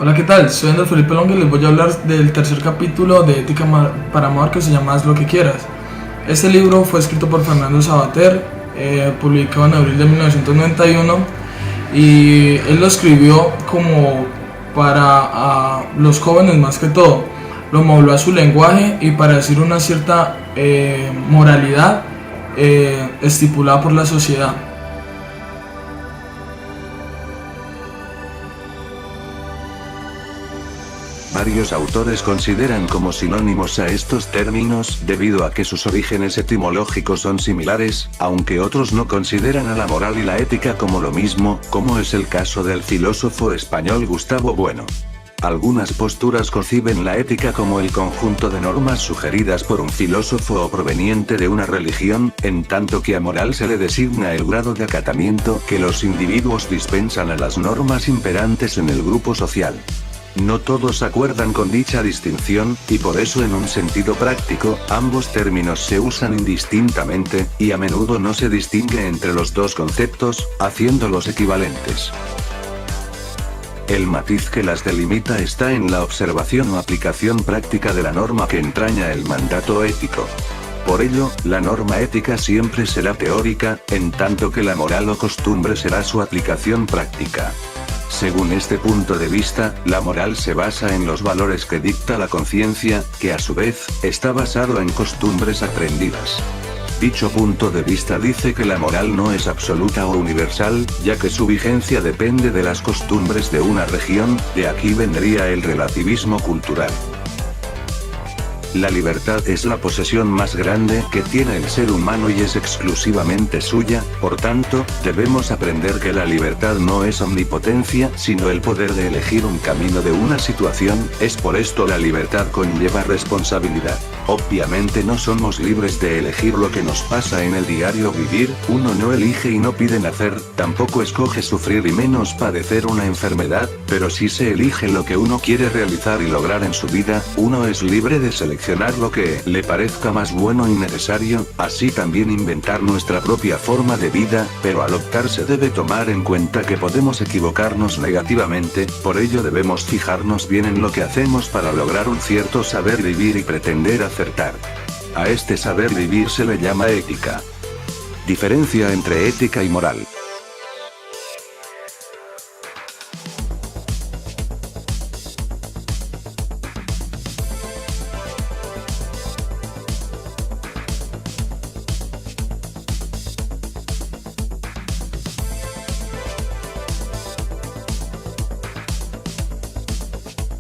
Hola, ¿qué tal? Soy Andrés Felipe Longa y les voy a hablar del tercer capítulo de Ética para Amar, que se llama Haz lo que quieras. Este libro fue escrito por Fernando Savater, publicado en abril de 1991, y él lo escribió como para los jóvenes más que todo. Lo modeló a su lenguaje y para decir una cierta moralidad estipulada por la sociedad. Varios autores consideran como sinónimos a estos términos, debido a que sus orígenes etimológicos son similares, aunque otros no consideran a la moral y la ética como lo mismo, como es el caso del filósofo español Gustavo Bueno. Algunas posturas conciben la ética como el conjunto de normas sugeridas por un filósofo o proveniente de una religión, en tanto que a moral se le designa el grado de acatamiento que los individuos dispensan a las normas imperantes en el grupo social. No todos acuerdan con dicha distinción, y por eso en un sentido práctico, ambos términos se usan indistintamente, y a menudo no se distingue entre los dos conceptos, haciéndolos equivalentes. El matiz que las delimita está en la observación o aplicación práctica de la norma que entraña el mandato ético. Por ello, la norma ética siempre será teórica, en tanto que la moral o costumbre será su aplicación práctica. Según este punto de vista, la moral se basa en los valores que dicta la conciencia, que a su vez, está basado en costumbres aprendidas. Dicho punto de vista dice que la moral no es absoluta o universal, ya que su vigencia depende de las costumbres de una región, de aquí vendría el relativismo cultural. La libertad es la posesión más grande que tiene el ser humano y es exclusivamente suya, por tanto, debemos aprender que la libertad no es omnipotencia, sino el poder de elegir un camino de una situación, es por esto la libertad conlleva responsabilidad. Obviamente no somos libres de elegir lo que nos pasa en el diario vivir, uno no elige y no pide nacer, tampoco escoge sufrir y menos padecer una enfermedad, pero sí se elige lo que uno quiere realizar y lograr en su vida, uno es libre de seleccionar lo que le parezca más bueno y necesario, así también inventar nuestra propia forma de vida, pero al optar se debe tomar en cuenta que podemos equivocarnos negativamente, por ello debemos fijarnos bien en lo que hacemos para lograr un cierto saber vivir y pretender acertar. A este saber vivir se le llama ética. Diferencia entre ética y moral.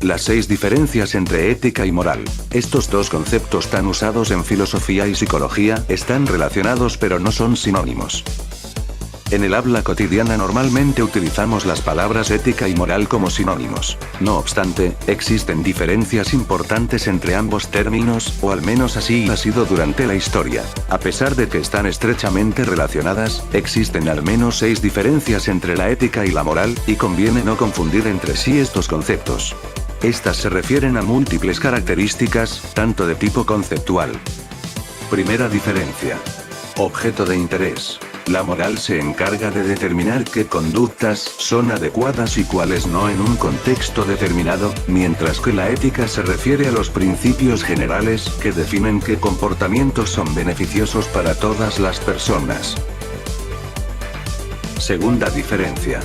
Las 6 diferencias entre ética y moral. Estos dos conceptos tan usados en filosofía y psicología están relacionados pero no son sinónimos. En el habla cotidiana normalmente utilizamos las palabras ética y moral como sinónimos. No obstante, existen diferencias importantes entre ambos términos, o al menos así ha sido durante la historia. A pesar de que están estrechamente relacionadas, existen al menos 6 diferencias entre la ética y la moral, y conviene no confundir entre sí estos conceptos. Estas se refieren a múltiples características, tanto de tipo conceptual. Primera diferencia. Objeto de interés. La moral se encarga de determinar qué conductas son adecuadas y cuáles no en un contexto determinado, mientras que la ética se refiere a los principios generales que definen qué comportamientos son beneficiosos para todas las personas. Segunda diferencia.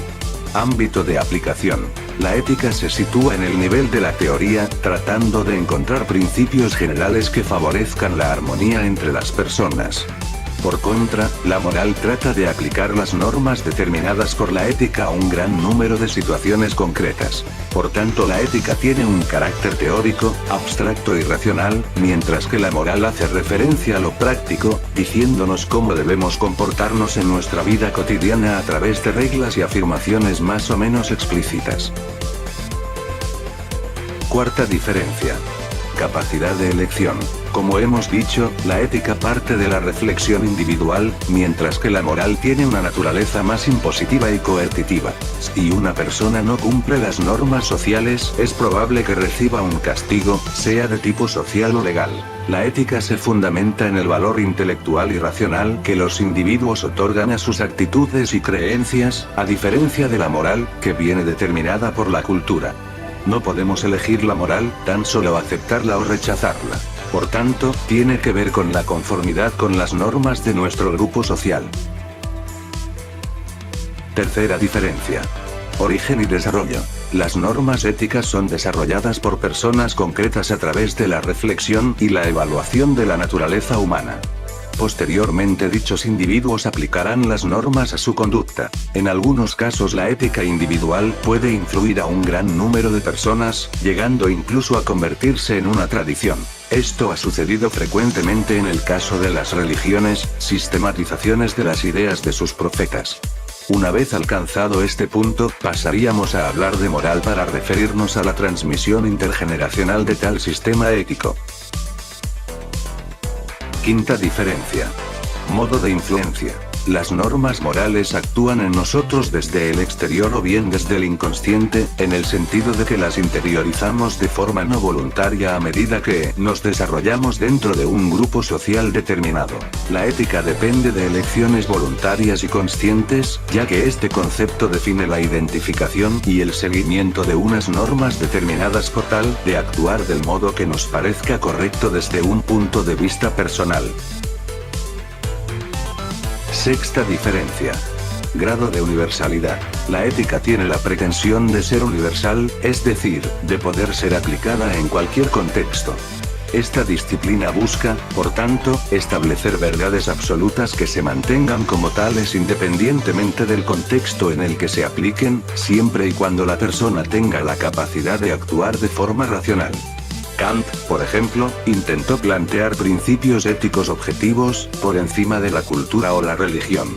Ámbito de aplicación. La ética se sitúa en el nivel de la teoría, tratando de encontrar principios generales que favorezcan la armonía entre las personas. Por contra, la moral trata de aplicar las normas determinadas por la ética a un gran número de situaciones concretas. Por tanto, la ética tiene un carácter teórico, abstracto y racional, mientras que la moral hace referencia a lo práctico, diciéndonos cómo debemos comportarnos en nuestra vida cotidiana a través de reglas y afirmaciones más o menos explícitas. Cuarta diferencia. Capacidad de elección. Como hemos dicho, la ética parte de la reflexión individual, mientras que la moral tiene una naturaleza más impositiva y coercitiva. Si una persona no cumple las normas sociales, es probable que reciba un castigo, sea de tipo social o legal. La ética se fundamenta en el valor intelectual y racional que los individuos otorgan a sus actitudes y creencias, a diferencia de la moral, que viene determinada por la cultura. No podemos elegir la moral, tan solo aceptarla o rechazarla. Por tanto, tiene que ver con la conformidad con las normas de nuestro grupo social. Tercera diferencia. Origen y desarrollo. Las normas éticas son desarrolladas por personas concretas a través de la reflexión y la evaluación de la naturaleza humana. Posteriormente dichos individuos aplicarán las normas a su conducta. En algunos casos la ética individual puede influir a un gran número de personas, llegando incluso a convertirse en una tradición. Esto ha sucedido frecuentemente en el caso de las religiones, sistematizaciones de las ideas de sus profetas. Una vez alcanzado este punto, pasaríamos a hablar de moral para referirnos a la transmisión intergeneracional de tal sistema ético. Quinta diferencia. Modo de influencia. Las normas morales actúan en nosotros desde el exterior o bien desde el inconsciente, en el sentido de que las interiorizamos de forma no voluntaria a medida que nos desarrollamos dentro de un grupo social determinado. La ética depende de elecciones voluntarias y conscientes, ya que este concepto define la identificación y el seguimiento de unas normas determinadas por tal de actuar del modo que nos parezca correcto desde un punto de vista personal. Sexta diferencia. Grado de universalidad. La ética tiene la pretensión de ser universal, es decir, de poder ser aplicada en cualquier contexto. Esta disciplina busca, por tanto, establecer verdades absolutas que se mantengan como tales independientemente del contexto en el que se apliquen, siempre y cuando la persona tenga la capacidad de actuar de forma racional. Kant, por ejemplo, intentó plantear principios éticos objetivos, por encima de la cultura o la religión.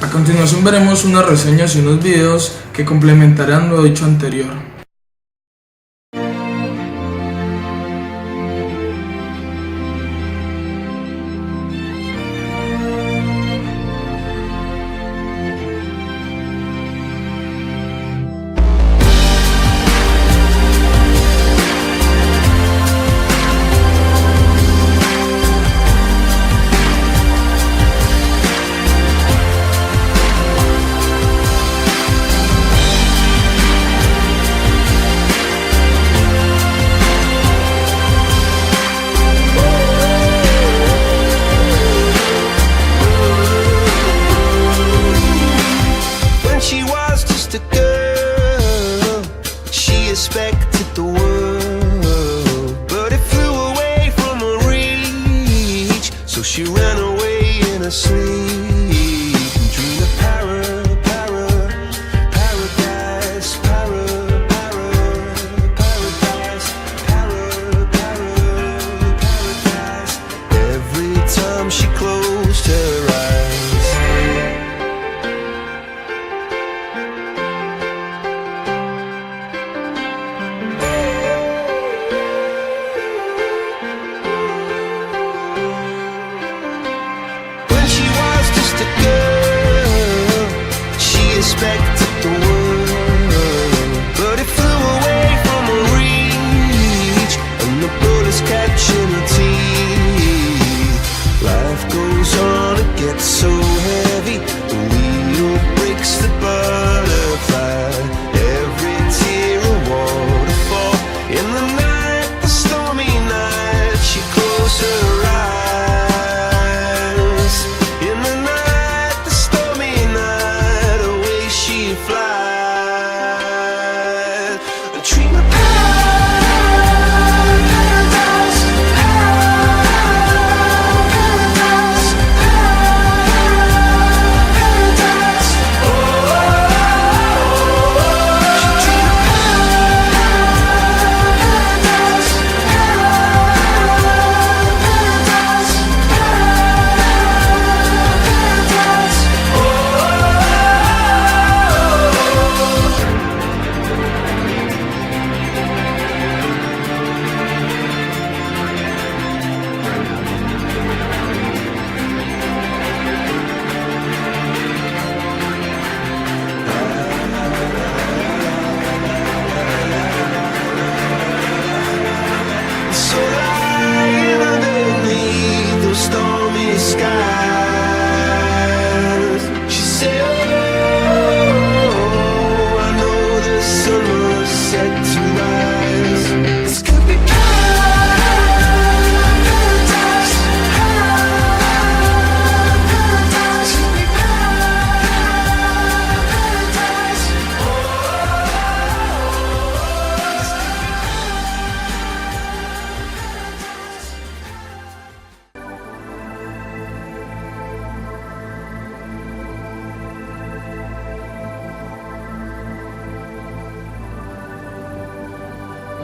A continuación veremos unas reseñas y unos videos que complementarán lo dicho anterior. Expected the world, but it flew away from her reach. So she ran away in her sleep and dreamed of paradise, paradise, paradise. Every time she closed her eyes. She was just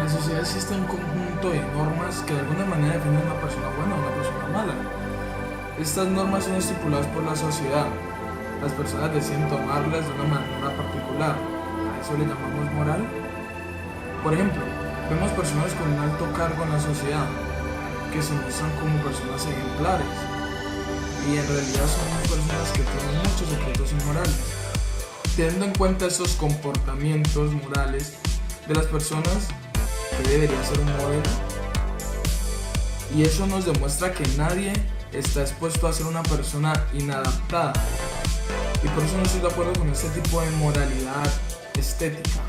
la sociedad existe un conjunto de normas que de alguna manera definen a una persona buena o una persona mala. Estas normas son estipuladas por la sociedad. Las personas deciden tomarlas de una manera particular. A eso le llamamos moral. Por ejemplo, vemos personas con un alto cargo en la sociedad que se muestran como personas ejemplares y en realidad son personas que tienen muchos secretos inmorales. Teniendo en cuenta esos comportamientos morales de las personas, que debería ser un modelo, y eso nos demuestra que nadie está expuesto a ser una persona inadaptada, y por eso no estoy de acuerdo con este tipo de moralidad estética.